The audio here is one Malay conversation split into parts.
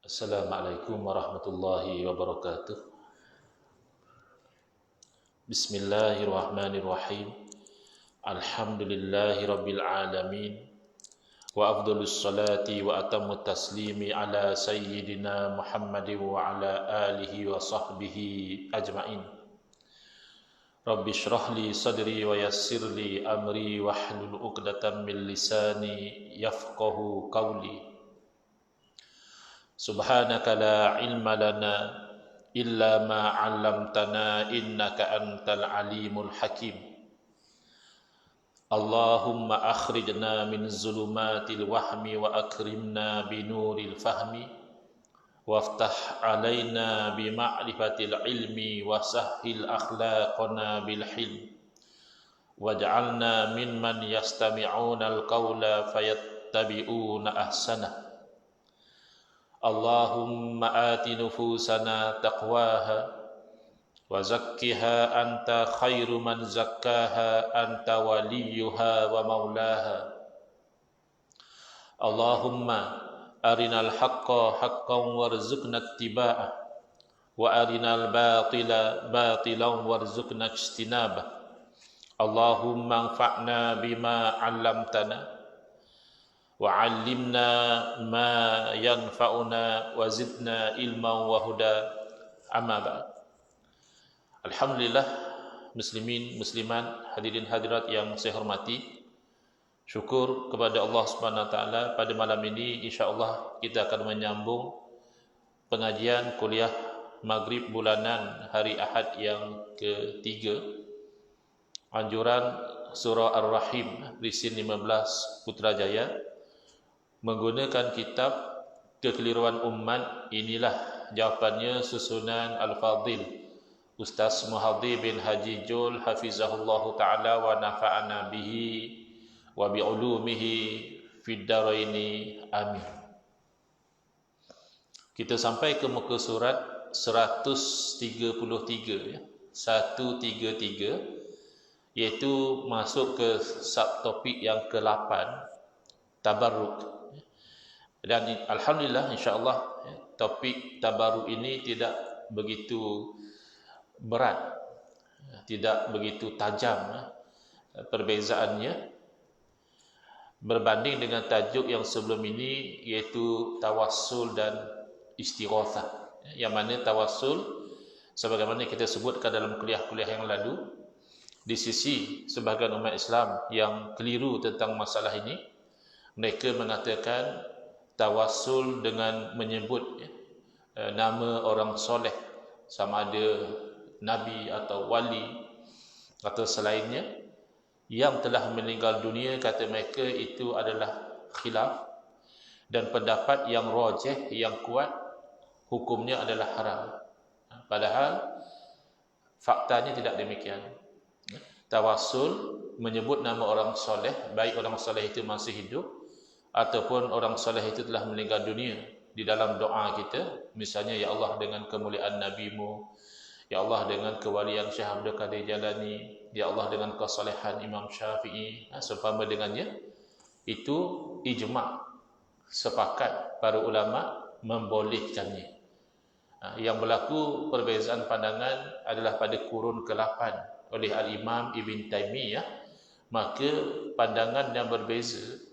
Assalamualaikum warahmatullahi wabarakatuh. Bismillahirrahmanirrahim. Alhamdulillahi rabbil alamin. Wa afdhalus salati wa atammut taslimi ala sayyidina Muhammadin wa ala alihi wa sahbihi ajma'in. Rabbi shrah li sadri wa yassir li amri wahlul 'uqdatam min lisani yafqahu qawli. Subhanaka la ilma lana illa ma 'allamtana innaka antal alimul hakim. Allahumma akhrijna min zulumatil wahmi wa akrimna binuril fahmi waftah alaina bi ma'rifatil ilmi wa sahhil akhlaqana bil hilm waj'alna mimman yastami'una al-qawla fayattabi'una ahsanah. Allahumma ati nufusana taqwaha wa zakkiha anta khairu man zakkaha anta waliyuha wa maulaha. Allahumma arinal haqqa haqqan warzuqna ittiba'ah wa arinal batila batilan warzuqna ijtinabah. Allahumma anfa'na bima 'allamtana wa 'allimna ma yanfa'una wa zidna ilman wa huda. Amma ba'd. Alhamdulillah, muslimin muslimat, hadirin hadirat yang saya hormati, syukur kepada Allah Subhanahu wa taala, pada malam ini insyaallah kita akan menyambung pengajian kuliah maghrib bulanan hari Ahad yang ketiga, anjuran surah Ar-Rahim, Risin 15 Putrajaya, menggunakan kitab Kekeliruan Umat. Inilah jawapannya susunan Al-Fadhil Ustaz Muhadhi bin Haji Jul hafizahullah ta'ala wa nafa'ana bihi wa bi'ulumihi fid daraini amin. Kita sampai ke muka surat 133 ya. 133, iaitu masuk ke subtopik yang ke-8, tabarruk. Dan alhamdulillah insyaallah topik tabarruk ini tidak begitu berat, tidak begitu tajam perbezaannya berbanding dengan tajuk yang sebelum ini, iaitu tawassul dan istighatsah. Yang mana tawassul, sebagaimana kita sebutkan dalam kuliah-kuliah yang lalu, di sisi sebahagian umat Islam yang keliru tentang masalah ini, mereka mengatakan tawassul dengan menyebut nama orang soleh, sama ada nabi atau wali atau selainnya yang telah meninggal dunia, kata mereka itu adalah khilaf, dan pendapat yang rajih, yang kuat, hukumnya adalah haram. Padahal faktanya tidak demikian. Tawassul menyebut nama orang soleh, baik orang soleh itu masih hidup ataupun orang soleh itu telah meninggal dunia, di dalam doa kita, misalnya ya Allah dengan kemuliaan nabimu, ya Allah dengan kewalian Syekh Abdul Qadir Jalani, ya Allah dengan kesolehan Imam Syafi'i, seumpama dengannya, itu ijma', sepakat para ulama membolehkannya. Yang berlaku perbezaan pandangan adalah pada kurun ke-8 oleh Al-Imam Ibn Taymiyah. Maka pandangan yang berbeza,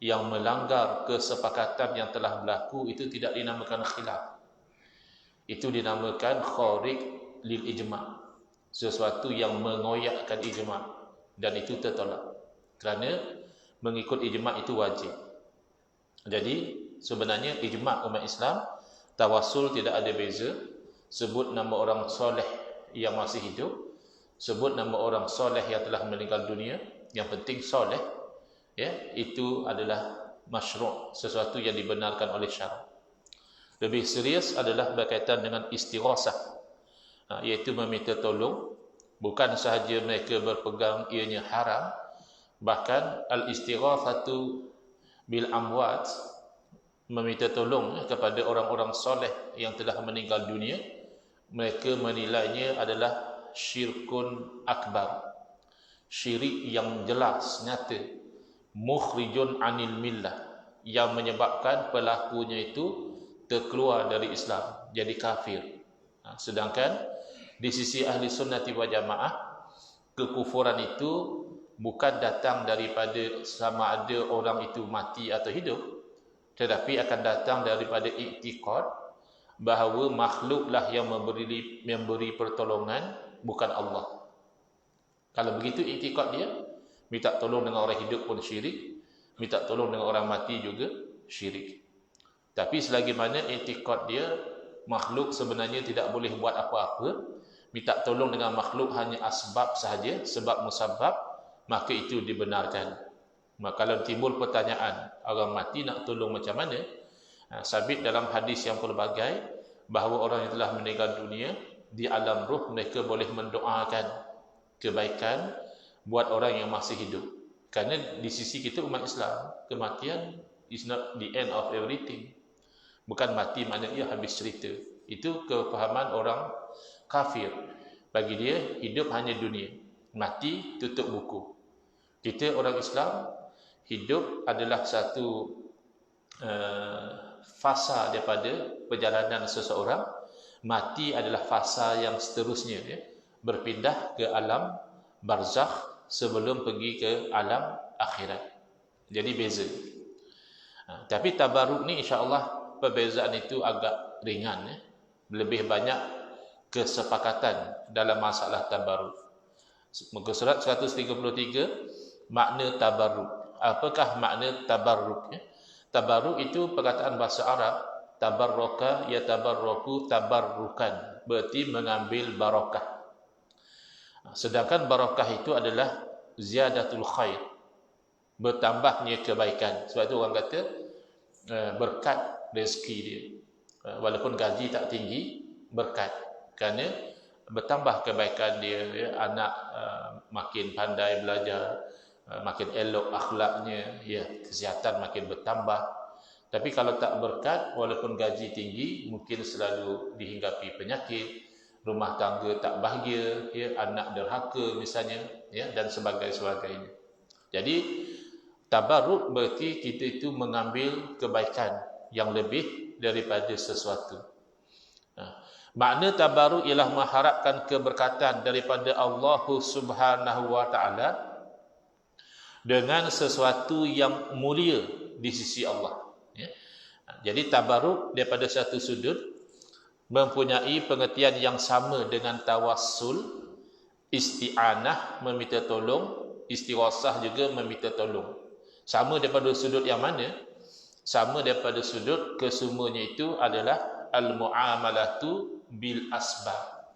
yang melanggar kesepakatan yang telah berlaku, itu tidak dinamakan khilaf, itu dinamakan kharik lil ijma', sesuatu yang mengoyakkan ijma', dan itu tertolak, kerana mengikut ijma' itu wajib. Jadi sebenarnya ijma' umat Islam, tawassul tidak ada beza. Sebut nama orang soleh yang masih hidup, sebut nama orang soleh yang telah meninggal dunia, yang penting soleh, ya, itu adalah masyru', sesuatu yang dibenarkan oleh syarak. Lebih serius adalah berkaitan dengan istighatsah, iaitu meminta tolong. Bukan sahaja mereka berpegang ianya haram, bahkan al-istighatsatu bil amwat, meminta tolong kepada orang-orang soleh yang telah meninggal dunia, mereka menilainya adalah syirkun akbar, syirik yang jelas, nyata, mukhrijun anil millah, yang menyebabkan pelakunya itu terkeluar dari Islam, jadi kafir. Sedangkan di sisi ahli sunnati wal jamaah, kekufuran itu bukan datang daripada sama ada orang itu mati atau hidup, tetapi akan datang daripada iktikad bahawa makhluklah yang memberi pertolongan, bukan Allah. Kalau begitu iktikad dia, minta tolong dengan orang hidup pun syirik, minta tolong dengan orang mati juga syirik. Tapi selagi mana iktikad dia makhluk sebenarnya tidak boleh buat apa-apa, minta tolong dengan makhluk hanya asbab sahaja, sebab musabab, maka itu dibenarkan. Maka kalau timbul pertanyaan, orang mati nak tolong macam mana? Sabit dalam hadis yang pelbagai bahawa orang yang telah meninggal dunia, di alam ruh mereka boleh mendoakan kebaikan buat orang yang masih hidup. Kerana di sisi kita umat Islam, kematian is not the end of everything. Bukan mati maknanya habis cerita. Itu kefahaman orang kafir. Bagi dia hidup hanya dunia, mati tutup buku. Kita orang Islam, hidup adalah satu fasa daripada perjalanan seseorang, mati adalah fasa yang seterusnya, ya, berpindah ke alam barzakh sebelum pergi ke alam akhirat. Jadi beza. Tapi tabaruk ni insya-Allah perbezaan itu agak ringan, ya. Lebih banyak kesepakatan dalam masalah tabaruk. Muka surat 133, makna tabaruk. Apakah makna tabaruk, ya? Tabaruk itu perkataan bahasa Arab, tabarraka yatabarraku tabarrukan, berarti mengambil barakah. Sedangkan barakah itu adalah ziyadatul khair, bertambahnya kebaikan. Sebab itu orang kata berkat rezeki dia, walaupun gaji tak tinggi, berkat, kerana bertambah kebaikan dia, ya. Anak makin pandai belajar, makin elok akhlaknya, ya, kesihatan makin bertambah. Tapi kalau tak berkat, walaupun gaji tinggi, mungkin selalu dihinggapi penyakit, rumah tangga tak bahagia, ya, anak derhaka misalnya, ya, dan sebagainya. Jadi tabarruk berarti kita itu mengambil kebaikan yang lebih daripada sesuatu. Makna tabarruk ialah mengharapkan keberkatan daripada Allah Subhanahu wa taala dengan sesuatu yang mulia di sisi Allah, ya. Jadi tabarruk daripada satu sudut mempunyai pengertian yang sama dengan tawassul, isti'anah meminta tolong, istighosah juga meminta tolong. Sama daripada sudut yang mana? Sama daripada sudut kesemuanya itu adalah al-mu'amalatu bil asbab,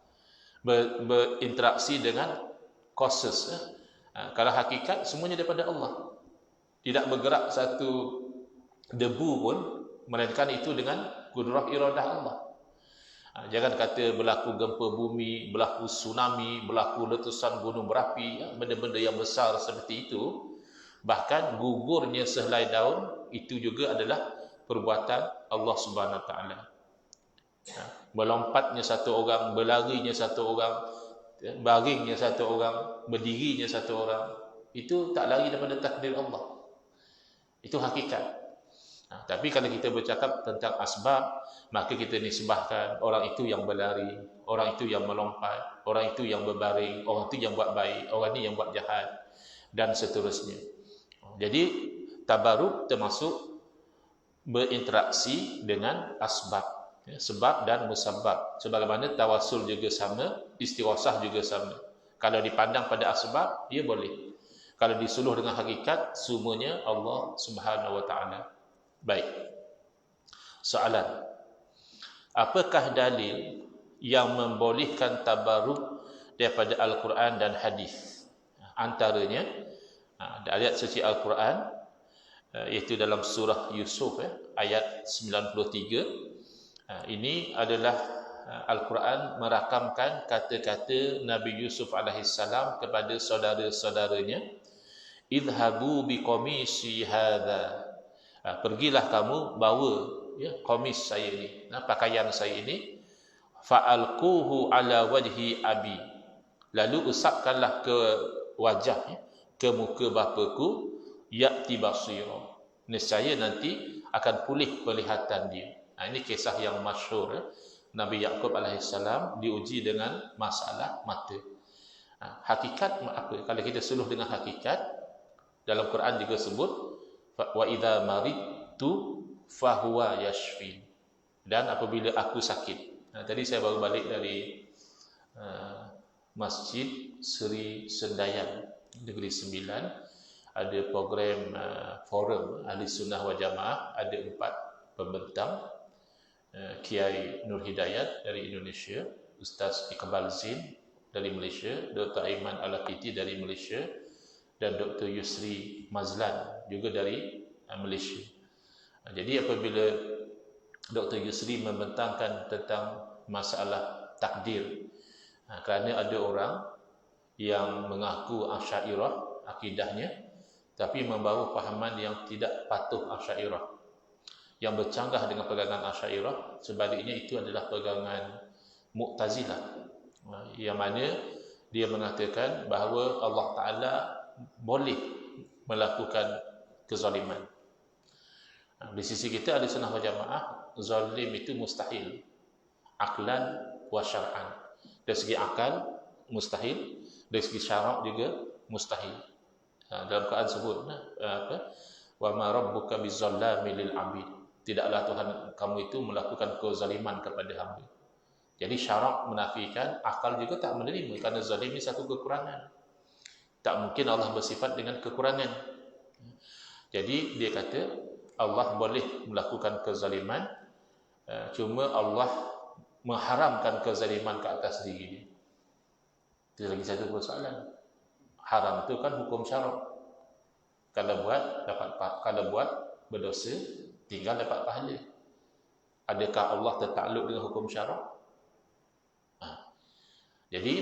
berinteraksi dengan causes, ya. Kalau hakikat semuanya daripada Allah, tidak bergerak satu debu pun melainkan itu dengan kudrah iradah Allah. Jangan kata berlaku gempa bumi, berlaku tsunami, berlaku letusan gunung berapi, ya, benda-benda yang besar seperti itu. Bahkan gugurnya sehelai daun itu juga adalah perbuatan Allah Subhanahu Wa Taala. Melompatnya satu orang, berlarinya satu orang, baringnya satu orang, berdirinya satu orang, itu tak lari daripada takdir Allah. Itu hakikat. Tapi kalau kita bercakap tentang asbab, maka kita nisbahkan orang itu yang berlari, orang itu yang melompat, orang itu yang berbaring, orang itu yang buat baik, orang ini yang buat jahat, dan seterusnya. Jadi tabaruk termasuk berinteraksi dengan asbab, ya, sebab dan musabab. Sebagaimana tawassul juga sama, istighosah juga sama. Kalau dipandang pada asbab, dia boleh. Kalau disuluh dengan hakikat, semuanya Allah Subhanahu Wa Taala. Baik. Soalan. Apakah dalil yang membolehkan tabaruk daripada Al-Quran dan hadis? Antaranya ada ayat suci Al-Quran, iaitu dalam surah Yusuf, ayat 93. Ini adalah Al-Quran merakamkan kata-kata Nabi Yusuf alaihissalam kepada saudara-saudaranya, idhabu biqamisi hadha, pergilah kamu bawa, ya, qamis saya ini, pakaian saya ini, fa'alquhu ala wajhi abi, lalu usapkanlah ke wajah, ya, ke muka bapaku, ya'ti basira, nescaya nanti akan pulih penglihatan dia. Ini kisah yang masyhur. Nabi Yaqub alaihissalam diuji dengan masalah mata. Hakikat apa? Kalau kita suluh dengan hakikat, dalam Quran juga sebut wa idza maridtu fahuwa yashfin. Dan apabila aku sakit. Tadi saya baru balik dari Masjid Seri Sendayan Negeri Sembilan. Ada program forum Ahli Sunnah wal Jamaah, ada 4 pembentang, Kiai Nur Hidayat dari Indonesia, Ustaz Iqbal Zin dari Malaysia, Dr. Aiman Al-Aqiti dari Malaysia, dan Dr. Yusri Mazlan juga dari Malaysia. Jadi apabila Dr. Yusri membentangkan tentang masalah takdir, kerana ada orang yang mengaku Asy'ariyah akidahnya, tapi membawa fahaman yang tidak patuh Asy'ariyah, yang bercanggah dengan pegangan Asy'ariyah. Sebaliknya itu adalah pegangan Mu'tazilah, yang mana dia mengatakan bahawa Allah Ta'ala boleh melakukan kezaliman. Di sisi kita Ahli Sunnah wal Jamaah, zalim itu mustahil, aklan wa syar'an. Dari segi akal mustahil, dari segi syarak juga mustahil. Dalam Quran sebut wa ma rabbuka bizzallami lil 'abid. Tidaklah Tuhan kamu itu melakukan kezaliman kepada hamba. Jadi syarak menafikan, akal juga tak menerima, kerana zalim ini satu kekurangan. Tak mungkin Allah bersifat dengan kekurangan. Jadi dia kata Allah boleh melakukan kezaliman, cuma Allah mengharamkan kezaliman ke atas diri dia. Itu lagi satu persoalan. Haram itu kan hukum syarak. Kalau buat berdosa, tinggal dapat pahala. Adakah Allah tertakluk dengan hukum syarak? Jadi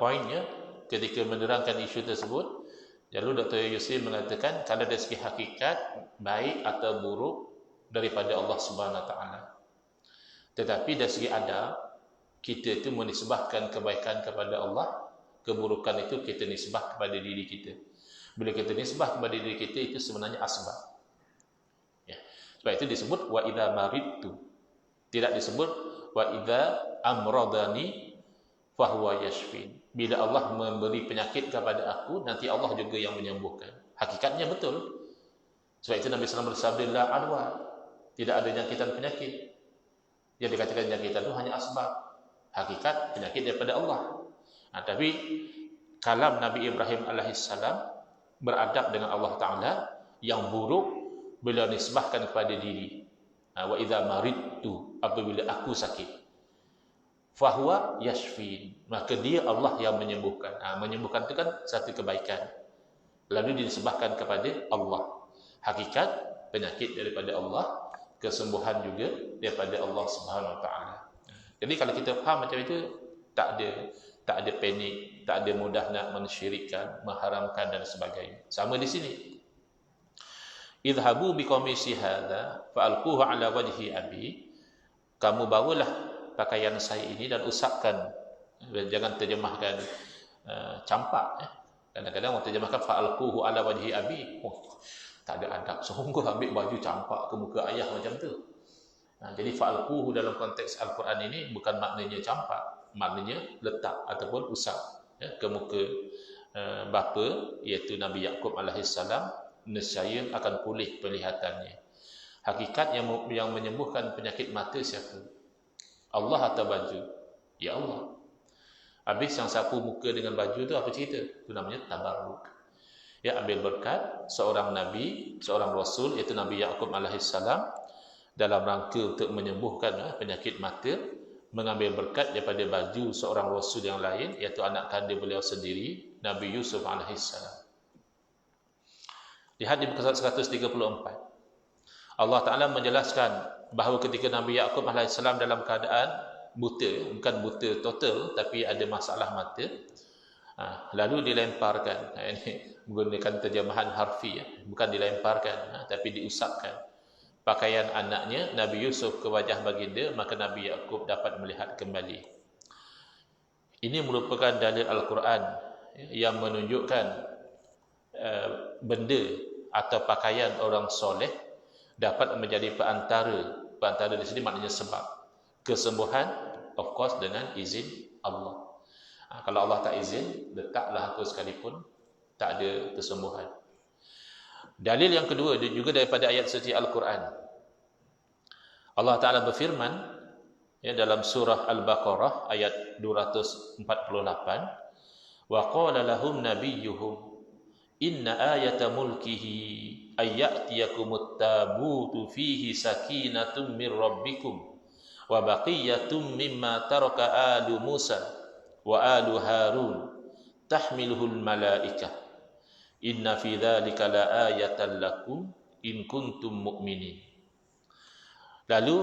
poinnya ketika menerangkan isu tersebut, lalu Dr. Yusri mengatakan kalau dari segi hakikat baik atau buruk daripada Allah Subhanahu Wa Taala. Tetapi dari segi adab, kita itu menisbahkan kebaikan kepada Allah, keburukan itu kita nisbah kepada diri kita. Bila kita nisbah kepada diri kita, itu sebenarnya asbab. Sebab itu disebut wa idza maridtu. Tidak disebut wa idza amradani fahuwa yashfin. Bila Allah memberi penyakit kepada aku, nanti Allah juga yang menyembuhkan. Hakikatnya betul. Sebab itu Nabi SAW bersabda la adwa. Tidak ada jangkitan penyakit. Yang dikatakan jangkitan itu hanya asbab. Hakikat penyakit daripada Allah. Tapi kalam Nabi Ibrahim alaihissalam beradab dengan Allah Ta'ala, yang buruk bila nisbahkan kepada diri. Wa idza maridtu, apabila aku sakit, fahuwa yashfin, maka dia Allah yang menyembuhkan. Menyembuhkan itu kan satu kebaikan, lalu dinisbahkan kepada Allah. Hakikat penyakit daripada Allah, kesembuhan juga daripada Allah Subhanahu Wa Taala. Jadi kalau kita faham macam itu, tak ada panik, tak ada mudah nak mensyirikkan, mengharamkan dan sebagainya. Sama di sini. Idhabu biqamisi hadza fa'alquhu ala wajhi abi. Kamu bawalah pakaian saya ini dan usapkan. Jangan terjemahkan campak. Kadang-kadang orang terjemahkan fa'alquhu ala wajhi abi. Tak ada adab. Sungguh ambil baju campak ke muka ayah macam tu. Jadi fa'alquhu dalam konteks Al-Quran ini bukan maknanya campak, maknanya letak ataupun usap ke muka bapa, iaitu Nabi Yaqub alaihissalam, nescaya akan pulih penglihatannya. Hakikat yang menyembuhkan penyakit mata siapa? Allah atau baju? Ya Allah. Habis yang sapu muka dengan baju tu apa cerita? Itu namanya tabarruk. Ya, ambil berkat seorang nabi, seorang rasul, iaitu Nabi Yaqub alaihissalam, dalam rangka untuk menyembuhkan penyakit mata, mengambil berkat daripada baju seorang rasul yang lain, iaitu anak kandung beliau sendiri, Nabi Yusuf alaihissalam. Lihat di muka 134. Allah Ta'ala menjelaskan bahawa ketika Nabi Yaqub alaihissalam dalam keadaan buta, bukan buta total, tapi ada masalah mata, lalu dilemparkan. Ini menggunakan terjemahan harfi, bukan dilemparkan, tapi diusapkan pakaian anaknya Nabi Yusuf ke wajah baginda, maka Nabi Yaqub dapat melihat kembali. Ini merupakan dalil Al-Quran yang menunjukkan benda atau pakaian orang soleh dapat menjadi perantara. Perantara di sini maknanya sebab. Kesembuhan, of course, dengan izin Allah. Kalau Allah tak izin, letaklah apa sekalipun, tak ada kesembuhan. Dalil yang kedua juga daripada ayat suci Al-Quran. Allah Ta'ala berfirman dalam surah Al-Baqarah ayat 248, wa qala lahum nabiyyuhum inna ayata mulkihi ayyatiyakumut tabutu fihi sakinatun min rabbikum wa baqiyatum mimma taraka alu Musa wa alu Harun tahmiluhul malaikah inna fi dzalika la ayatan lakum in kuntum mu'minin. Lalu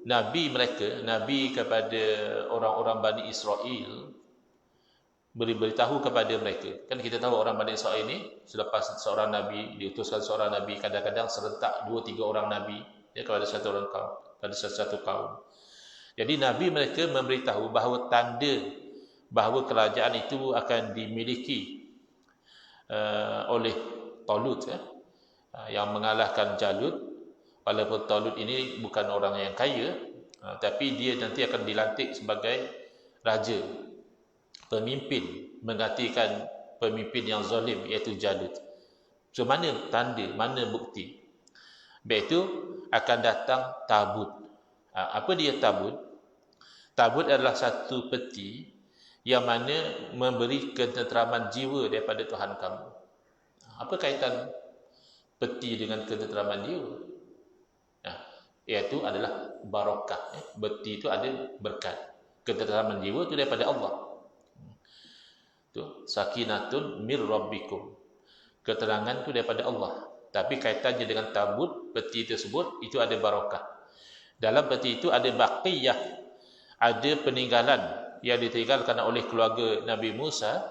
Nabi kepada orang-orang Bani Israel beritahu kepada mereka. Kan kita tahu orang Bani Israel ini selepas seorang Nabi, diutuskan seorang Nabi, kadang-kadang serentak 2-3 orang Nabi kepada satu kaum. Jadi Nabi mereka memberitahu bahawa tanda bahawa kerajaan itu akan dimiliki oleh Talut yang mengalahkan Jalut. Walaupun Talut ini bukan orang yang kaya, tapi dia nanti akan dilantik sebagai raja, pemimpin, menggantikan pemimpin yang zalim iaitu Jalut. So mana tanda, mana bukti? Baik itu akan datang tabut. Apa dia tabut? Tabut adalah satu peti yang mana memberi ketenteraman jiwa daripada Tuhan kamu. Apa kaitan peti dengan ketenteraman jiwa? Iaitu adalah barakah. Peti itu ada berkat. Ketenteraman jiwa itu daripada Allah. Itu sakinatun mir rabbikum. Keterangan itu daripada Allah. Tapi kaitannya dengan tabut peti tersebut itu ada barakah. Dalam peti itu ada baqiyah, ada peninggalan yang ditinggalkan oleh keluarga Nabi Musa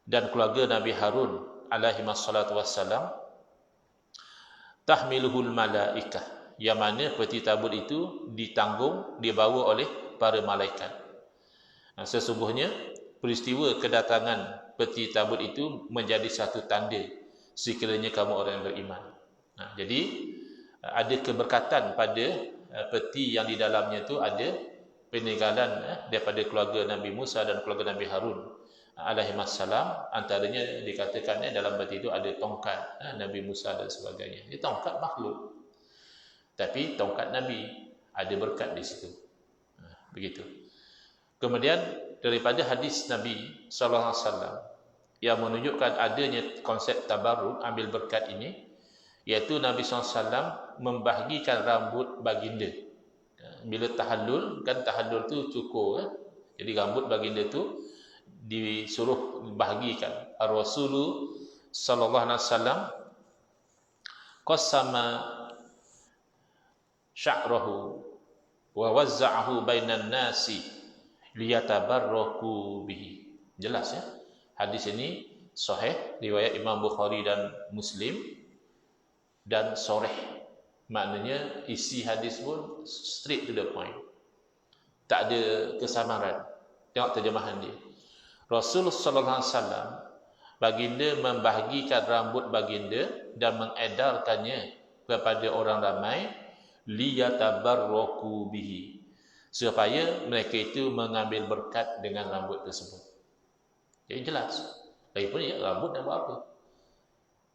dan keluarga Nabi Harun alaihi wassalatu wassalam. Tahmiluhul malaikah, yang mana peti tabut itu ditanggung, dibawa oleh para malaikat. Sesungguhnya peristiwa kedatangan peti tabut itu menjadi satu tanda sekiranya kamu orang yang beriman. Jadi ada keberkatan pada peti yang di dalamnya itu ada peninggalan daripada keluarga Nabi Musa dan keluarga Nabi Harun alaihi wassalam. Antaranya dikatakan dalam peti itu ada tongkat Nabi Musa dan sebagainya. Ini tongkat makhluk, tapi tongkat Nabi, ada berkat di situ. Begitu. Kemudian daripada hadis Nabi SAW yang menunjukkan adanya konsep tabarruk, ambil berkat ini, iaitu Nabi SAW membahagikan rambut baginda. Bila tahallul, kan tahallul tu cukur. Jadi rambut baginda tu disuruh bahagikan. Rasulullah sallallahu alaihi wasallam qassama sya'rahu wa wazza'ahu bainan nasi liyatabarraku bihi. Jelas ya. Hadis ini sahih, riwayat Imam Bukhari dan Muslim, dan sahih. Maknanya isi hadis pun straight to the point. Tak ada kesamaran. Tengok terjemahan dia. Rasulullah sallallahu alaihi wasallam baginda membahagikan rambut baginda dan mengedarkannya kepada orang ramai liyatabarraku bihi, supaya mereka itu mengambil berkat dengan rambut tersebut. Jadi jelas. Lagipun rambut nak buat apa?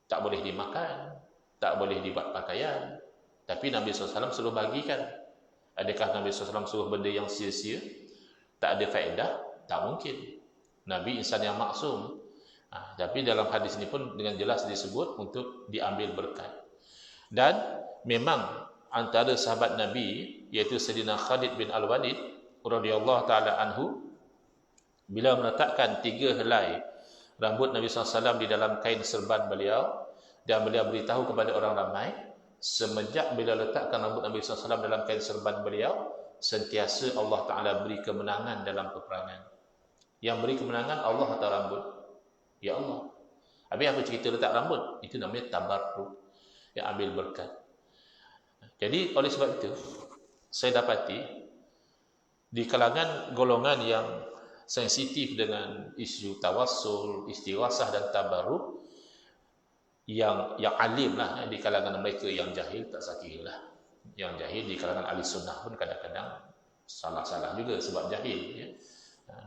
Tak boleh dimakan, tak boleh dibuat pakaian. Tapi Nabi SAW suruh bagikan. Adakah Nabi SAW suruh benda yang sia-sia, tak ada faedah? Tak mungkin. Nabi insan yang maksum. Tapi dalam hadis ini pun dengan jelas disebut untuk diambil berkat. Dan memang antara sahabat Nabi, iaitu Sayyidina Khalid bin Al-Walid radhiyallahu taala anhu, bila meletakkan 3 helai rambut Nabi SAW di dalam kain serban beliau, dan beliau beritahu kepada orang ramai, semenjak bila letakkan rambut Nabi SAW dalam kain serban beliau, sentiasa Allah Ta'ala beri kemenangan dalam peperangan. Yang beri kemenangan Allah atau rambut? Ya Allah. Habis apa cerita letak rambut? Itu namanya tabarruk, yang ambil berkat. Jadi oleh sebab itu, saya dapati di kalangan golongan yang sensitif dengan isu tawassul, istighasah dan tabarruk, yang alim lah di kalangan mereka, yang jahil tak sakit lah. Yang jahil di kalangan ahli sunnah pun kadang-kadang salah-salah juga sebab jahil, ya.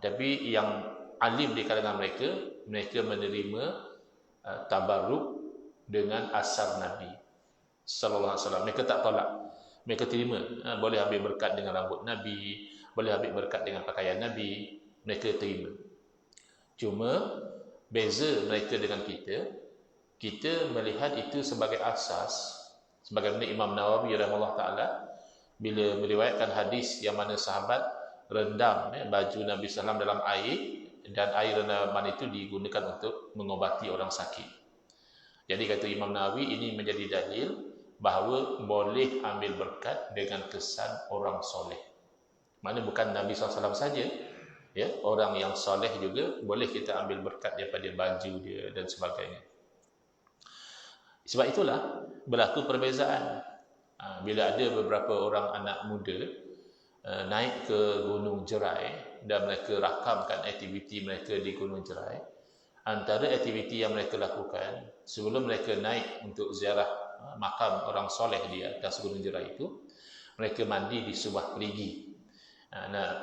Tapi yang alim di kalangan mereka, mereka menerima tabarruk dengan asar Nabi sallallahu alaihi wasallam. Mereka tak tolak, mereka terima. Boleh ambil berkat dengan rambut Nabi, boleh ambil berkat dengan pakaian Nabi, mereka terima. Cuma beza mereka dengan kita melihat itu sebagai asas. Sebagaimana Imam Nawawi rahimahullah taala bila meriwayatkan hadis yang mana sahabat rendam baju Nabi SAW dalam air, dan air rendaman itu digunakan untuk mengobati orang sakit. Jadi kata Imam Nawawi, ini menjadi dalil bahawa boleh ambil berkat dengan kesan orang soleh. Mana bukan Nabi SAW saja, ya, orang yang soleh juga boleh kita ambil berkat daripada baju dia dan sebagainya. Sebab itulah berlaku perbezaan. Bila ada beberapa orang anak muda naik ke Gunung Jerai dan mereka rakamkan aktiviti mereka di Gunung Jerai, antara aktiviti yang mereka lakukan sebelum mereka naik untuk ziarah makam orang soleh di atas Gunung Jerai itu, mereka mandi di sebuah perigi.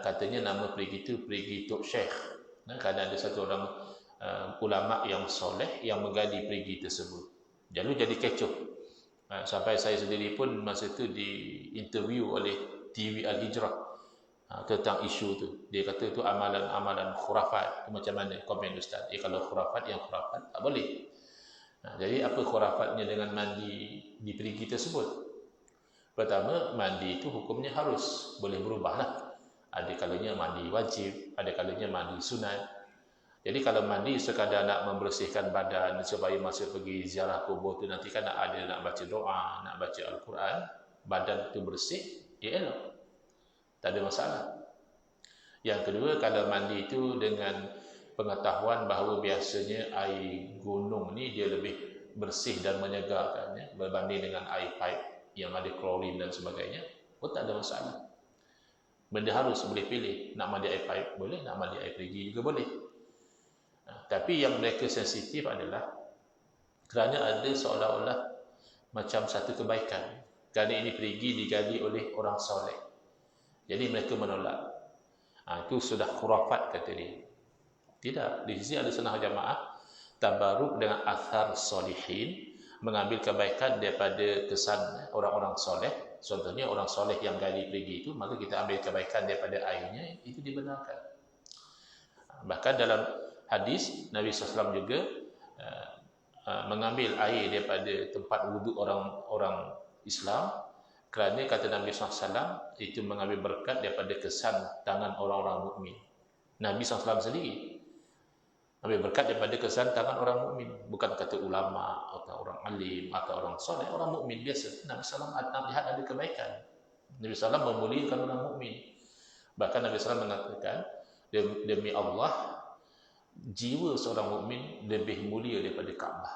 Katanya nama perigi itu perigi Tok Syekh, kerana ada satu orang ulama yang soleh yang menggali perigi tersebut. Lalu jadi kecoh. Sampai saya sendiri pun masa itu diinterview oleh TV Al-Hijrah tentang isu tu. Dia kata itu amalan-amalan khurafat. Macam mana komen Ustaz? Kalau khurafat, yang khurafat tak boleh. Jadi apa khurafatnya dengan mandi di perigi tersebut? Pertama, mandi itu hukumnya harus, boleh berubahlah. Ada kalanya mandi wajib, ada kalanya mandi sunat. Jadi kalau mandi sekadar nak membersihkan badan supaya masa pergi ziarah kubur tu nanti kan nak baca doa, nak baca Al-Quran, badan tu bersih, ya elok. Tak ada masalah. Yang kedua, kalau mandi itu dengan pengetahuan bahawa biasanya air gunung ni dia lebih bersih dan menyegarkan, ya, berbanding dengan air pipe yang ada klorin dan sebagainya, pun tak ada masalah. Benda harus boleh pilih, nak mandi air pipe boleh, nak mandi air perigi juga boleh. Tapi yang mereka sensitif adalah kerana ada seolah-olah macam satu kebaikan, kerana ini perigi digali oleh orang soleh, jadi mereka menolak. Itu sudah khurafat kata dia. Tidak, di sini ada sunnah jamaah tabaruk dengan athar solihin, mengambil kebaikan daripada kesan orang-orang soleh. Contohnya orang soleh yang gali perigi itu, maka kita ambil kebaikan daripada airnya, itu dibenarkan. Bahkan dalam hadis Nabi SAW juga mengambil air daripada tempat wuduk orang-orang Islam, kerana kata Nabi SAW itu mengambil berkat daripada kesan tangan orang-orang mukmin. Nabi SAW sendiri ambil berkat daripada kesan tangan orang mukmin, bukan kata ulama atau orang alim atau orang soleh, orang mukmin biasa. Nabi SAW lihat ada kebaikan. Nabi SAW memuliakan orang mukmin. Bahkan Nabi SAW mengatakan, demi Allah, jiwa seorang mukmin lebih mulia daripada Kaabah.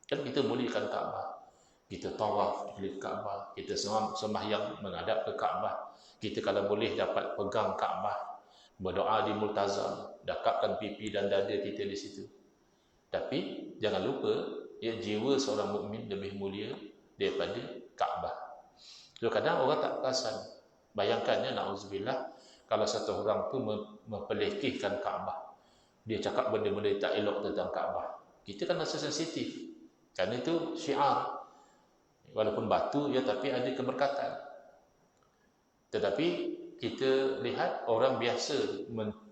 Kan kita muliakan Kaabah, kita tawaf di Kaabah, kita sembahyang menghadap ke Kaabah, kita kalau boleh dapat pegang Kaabah, berdoa di Multazam, dekatkan pipi dan dada kita di situ. Tapi jangan lupa, ya, jiwa seorang mukmin lebih mulia daripada Kaabah. So kadang orang tak perasan. Bayangkannya, na'udzubillah, kalau satu orang tu mempelekehkan Kaabah, dia cakap benda-benda tak elok tentang Kaabah, kita kan rasa sensitif, kerana itu syiar. Walaupun batu, ya, tapi ada keberkatan. Tetapi kita lihat orang biasa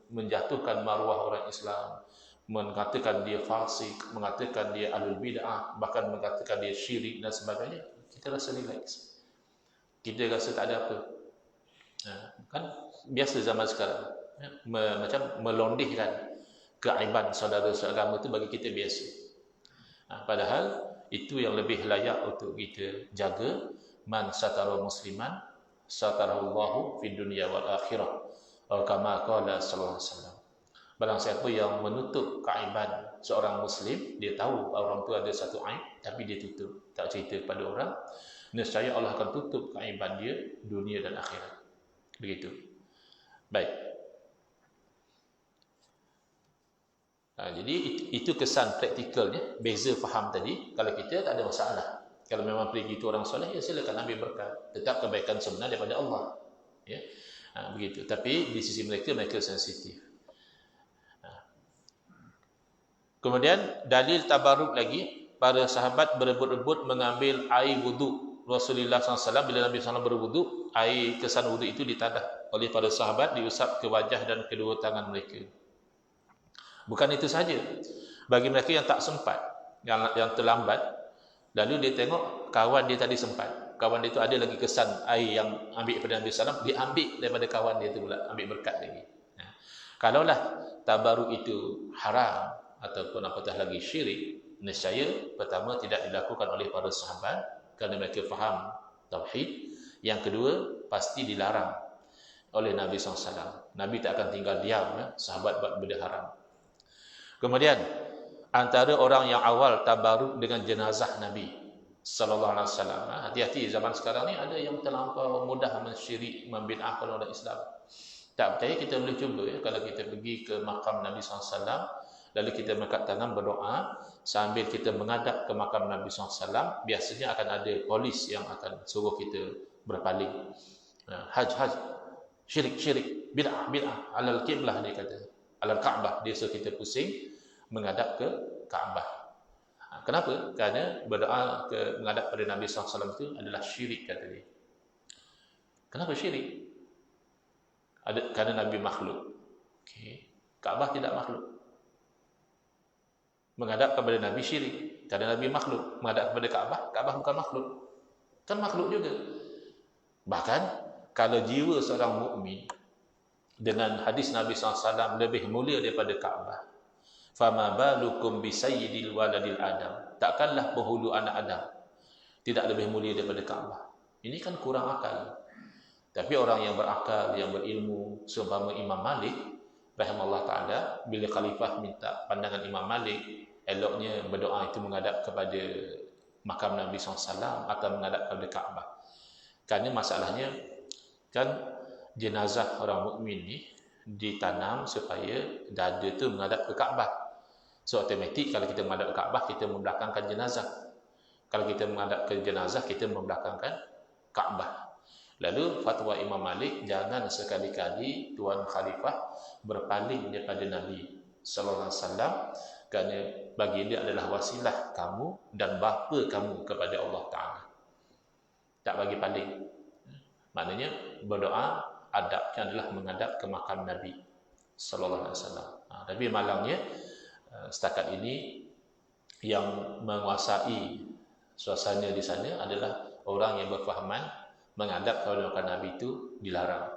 menjatuhkan maruah orang Islam, mengatakan dia fasik, mengatakan dia ahlul bid'ah, bahkan mengatakan dia syirik dan sebagainya. Kita rasa relax, kita rasa tak ada apa. Kan biasa zaman sekarang, ya, macam melondihkan keaiban saudara seagama itu bagi kita biasa. Padahal itu yang lebih layak untuk kita jaga. Man satara musliman satarallahu fid dunya wal akhirah, kama qala sallallahu alaihi wasallam. Barang siapa yang menutup keaiban seorang muslim, dia tahu orang tu ada satu aib tapi dia tutup, tak cerita pada orang, nescaya Allah akan tutup keaiban dia dunia dan akhirat. Begitu. Baik. Jadi itu kesan praktikalnya, beza faham tadi. Kalau kita tak ada masalah. Kalau memang pergi itu orang soleh, ya silakan ambil berkat. Tetap kebaikan sebenar daripada Allah. Ya, begitu. Tapi di sisi mereka sensitif. Kemudian dalil tabaruk lagi, para sahabat berebut-rebut mengambil air wuduk Rasulullah SAW. Bila Nabi SAW berwuduk, air kesan wuduk itu ditadah oleh para sahabat, diusap ke wajah dan kedua tangan mereka. Bukan itu saja, bagi mereka yang tak sempat, yang terlambat, lalu dia tengok kawan dia tadi sempat, kawan dia itu ada lagi kesan air yang ambil daripada Nabi SAW, dia ambil daripada kawan dia itu pula, ambil berkat lagi. Kalaulah tabaruk itu haram ataupun apatah lagi syirik, nescaya pertama tidak dilakukan oleh para sahabat kerana mereka faham tauhid. Yang kedua, pasti dilarang oleh Nabi SAW. Nabi tak akan tinggal diam sahabat buat benda haram. Kemudian antara orang yang awal tabaruk dengan jenazah Nabi sallallahu alaihi wasallam. Hati-hati, zaman sekarang ni ada yang terlampau mudah mensyirik, membid'ahkan orang Islam. Tak percaya, kita boleh cuba ya, kalau kita pergi ke makam Nabi SAW, lalu kita mengangkat tangan berdoa sambil kita menghadap ke makam Nabi SAW, biasanya akan ada polis yang akan suruh kita berpaling. Haj, syirik, bid'ah, alal qiblah, dia kata, alal Kaabah, dia suruh kita pusing menghadap ke Kaabah. Kenapa? Kerana berdoa menghadap pada Nabi SAW itu adalah syirik, kata dia. Kenapa syirik? Kerana Nabi makhluk. Kaabah tidak makhluk. Menghadap kepada Nabi syirik. Kerana Nabi makhluk. Menghadap kepada Kaabah bukan makhluk. Kan makhluk juga. Bahkan kalau jiwa seorang mukmin dengan hadis Nabi SAW lebih mulia daripada Kaabah, fama balukum bi sayyidil waladil Adam, takkanlah penghulu anak Adam tidak lebih mulia daripada Kaabah. Ini kan kurang akal. Tapi orang yang berakal, yang berilmu, seumpama Imam Malik rahimahullah ta'ala, bila khalifah minta pandangan Imam Malik, eloknya berdoa itu menghadap kepada makam Nabi SAW atau menghadap kepada Kaabah. Kerana masalahnya kan jenazah orang mukmin ni ditanam supaya dada tu menghadap ke Kaabah. So automatik kalau kita menghadap ke Kaabah, kita membelakangkan jenazah. Kalau kita menghadap ke jenazah, kita membelakangkan Kaabah. Lalu fatwa Imam Malik, jangan sekali-kali Tuan Khalifah berpaling daripada Nabi sallallahu alaihi wasallam, kerana bagi dia adalah wasilah kamu dan bapa kamu kepada Allah Taala. Tak bagi paling. Maknanya berdoa adabnya adalah menghadap ke makam Nabi sallallahu alaihi wasallam. Tapi malangnya setakat ini yang menguasai suasana di sana adalah orang yang berfahaman menghadap kepada makam Nabi itu dilarang.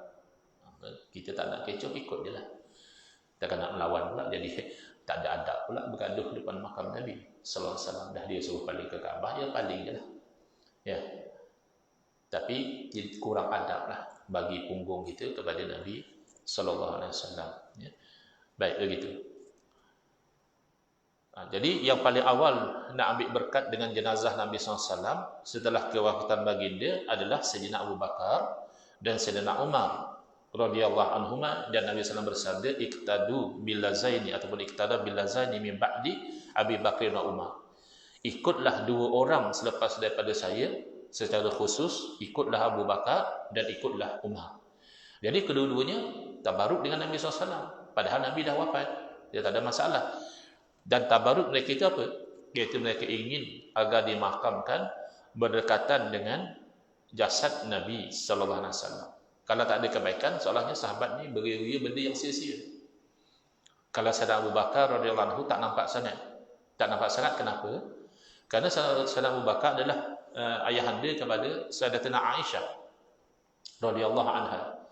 Kita tak nak kecoh, ikut je lah. Takkan nak melawan pula, jadi tak ada adab pula bergaduh depan makam Nabi sallallahu alaihi wasallam. Dah dia suruh paling ke Kaabah, ya paling je lah. Ya. Tapi kurang adab lah bagi punggung kita kepada Nabi sallallahu alaihi wasallam. Ya. Baik, begitu. Jadi yang paling awal nak ambil berkat dengan jenazah Nabi SAW setelah kewafatan baginda adalah Sayyidina Abu Bakar dan Sayyidina Umar radhiyallahu anhuma. Dan Nabi SAW bersabda, iqtadu billazaini ataupun iqtada billazaini min ba'di Abi Bakr dan Umar. Ikutlah dua orang selepas daripada saya, secara khusus ikutlah Abu Bakar dan ikutlah Umar. Jadi kedua-duanya tabaruk dengan Nabi SAW, padahal Nabi dah wafat, dia tak ada masalah. Dan tabaruk mereka itu apa? Iaitu mereka ingin agar dimakamkan berdekatan dengan jasad Nabi sallallahu alaihi wasallam. Kalau tak ada kebaikan, seolahnya sahabat ni beria-ria benda yang sia-sia. Kalau Sayyidina Abu Bakar radhiyallahu anhu tak nampak sangat. Tak nampak sangat kenapa? Kerana Sayyidina Abu Bakar adalah ayahanda kepada Sayyidatina Aisyah radhiyallahu anha.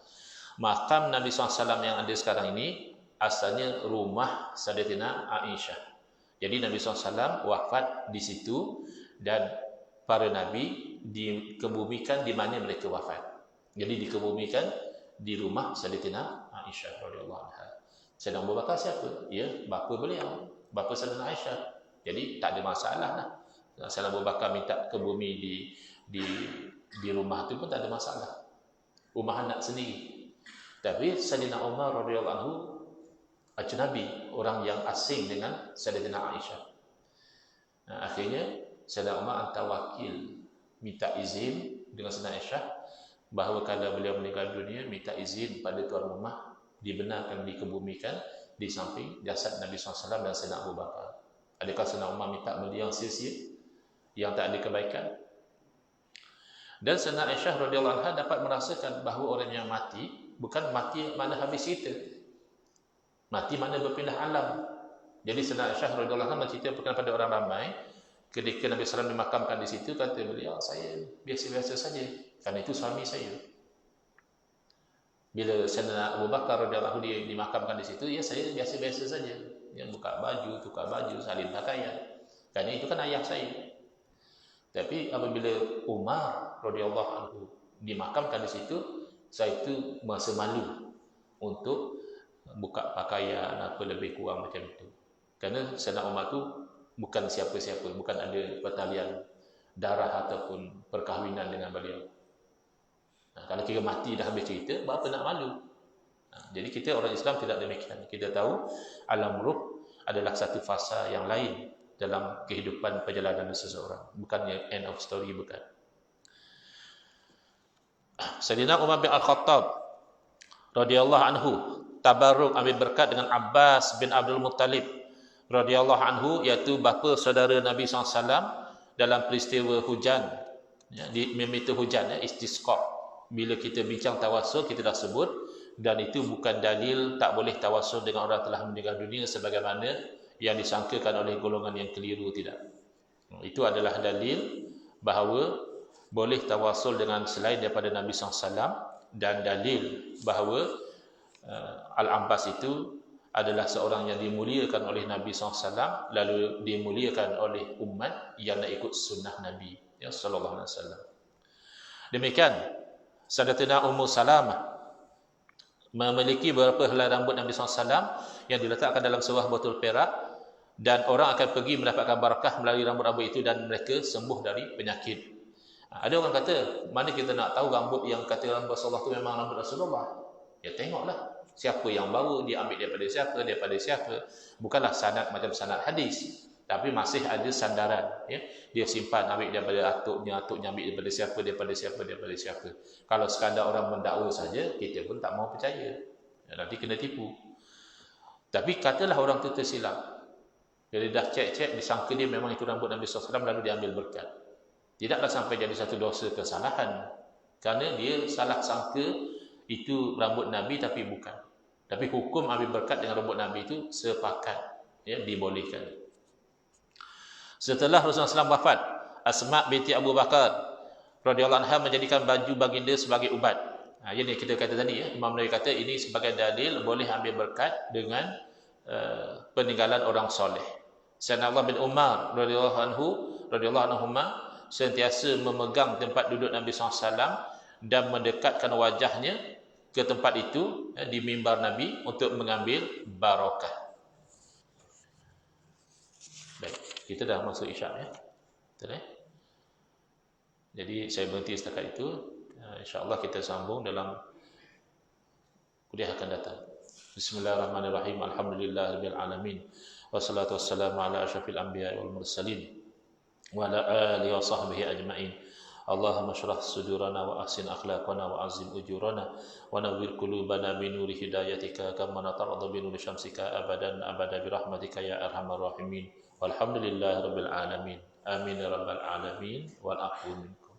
Makam Nabi SAW yang ada sekarang ini asalnya rumah Sayyidatina Aisyah. Jadi Nabi SAW wafat di situ dan para Nabi dikebumikan di mana mereka wafat. Jadi dikebumikan di rumah Sayyidatina Aisyah radhiyallahu anha. Sayyidina Abu Bakar siapa? Ya, bapa beliau, bapa Sayyidatina Aisyah. Jadi tak ada masalah lah. Sayyidina Abu Bakar minta kebumi di rumah tu pun tak ada masalah. Rumah anak sendiri. Tapi Sayyidina Umar radhiyallahu anhu ajnabi, orang yang asing dengan Sayyidatina Aisyah. Akhirnya Sayyidina Umar hantar wakil minta izin dengan Sayyidatina Aisyah bahawa kalau beliau meninggal dunia, minta izin pada tuan rumah dibenarkan dikebumikan di samping jasad Nabi SAW dan Sayyidina Abu Bakar. Adakah Sayyidina Umar minta beliau yang sia-sia, yang tak ada kebaikan? Dan Sayyidina Aisyah radhiyallahu anha dapat merasakan bahawa orang yang mati bukan mati mana habis cerita, mati mana berpindah alam. Jadi Sayyidina Aisyah radhiyallahu anha menceritakan kepada orang ramai ketika Nabi SAW dimakamkan di situ, kata beliau, saya biasa-biasa saja, kerana itu suami saya. Bila Sayyidina Abu Bakar radhiyallahu anhu dimakamkan di situ, ya saya biasa-biasa saja, yang buka baju, tukar baju, salin pakaian, kerana itu kan ayah saya. Tapi apabila Umar radhiyallahu anhu dimakamkan di situ, saya itu merasa malu untuk buka pakaian apa lebih kurang macam itu. Kerana Sayyidina Umar tu bukan siapa-siapa, bukan ada pertalian darah ataupun perkahwinan dengan beliau. Kalau kira mati dah habis cerita, berapa nak malu? Jadi kita orang Islam tidak demikian. Kita tahu alam ruh adalah satu fasa yang lain dalam kehidupan perjalanan seseorang, bukannya end of story, bukan. Sayyidina Umar bin Al-Khattab radhiyallahu anhu tabarruk ambil berkat dengan Abbas bin Abdul Muttalib radhiyallahu anhu, iaitu bapa saudara Nabi SAW dalam peristiwa hujan, meminta hujan, istisqa. Bila kita bincang tawassul, kita dah sebut, dan itu bukan dalil tak boleh tawassul dengan orang telah meninggal dunia sebagaimana yang disangkakan oleh golongan yang keliru, tidak. Itu adalah dalil bahawa boleh tawassul dengan selain daripada Nabi SAW, dan dalil bahawa Al-Abbas itu adalah seorang yang dimuliakan oleh Nabi SAW, lalu dimuliakan oleh umat yang nak ikut sunnah Nabi sallallahu alaihi wasallam. Demikian Sayyidatina Ummu Salamah memiliki beberapa helai rambut Nabi SAW yang diletakkan dalam sebuah botol perak, dan orang akan pergi mendapatkan barakah melalui rambut-rambut itu dan mereka sembuh dari penyakit. Ada orang kata, mana kita nak tahu rambut yang kata rambut Rasulullah itu memang rambut Rasulullah? Ya tengoklah siapa yang bawa, dia ambil daripada siapa. Bukanlah sanad macam sanad hadis, tapi masih ada sandaran, ya. Dia simpan, ambil daripada atuknya ambil daripada siapa. Kalau sekadar orang mendakwa saja, kita pun tak mau percaya, nanti kena tipu. Tapi katalah orang itu tersilap, jadi dah cek disangka dia memang itu rambut Nabi SAW, lalu dia ambil berkat. Tidaklah sampai jadi satu dosa kesalahan, kerana dia salah sangka itu rambut Nabi tapi bukan. Tapi hukum ambil berkat dengan rambut Nabi itu sepakat, ya, dibolehkan. Setelah Rasulullah SAW wafat, Asma binti Abu Bakar radhiyallahu anha menjadikan baju baginda sebagai ubat. Ini kita kata tadi, ya, Imam Nawawi kata ini sebagai dalil boleh ambil berkat dengan peninggalan orang soleh. Sayyidina Allah bin Umar radhiyallahu anhuma sentiasa memegang tempat duduk Nabi SAW dan mendekatkan wajahnya ke tempat itu, di mimbar Nabi, untuk mengambil barakah. Baik, kita dah masuk isyak, ya. Betul, ya? Jadi saya berhenti setakat itu. InsyaAllah kita sambung dalam kuliah akan datang. Bismillahirrahmanirrahim. Alhamdulillahirabbil alamin. Wassalatu wassalamu ala asyrafil anbiya'i wal mursalin wa ala alihi wa sahbihi ajma'in. Allahumma syrah sudurana wa ahsin akhlaqana wa azim ujurana wa nawwir qulubana bi nuri hidayatika kama nataradu bi nuri syamsika abadan abada bi rahmatika ya arhamar rahimin. Walhamdulillahirabbil alamin. Amin ya rabbal alamin wal aqwa minkum.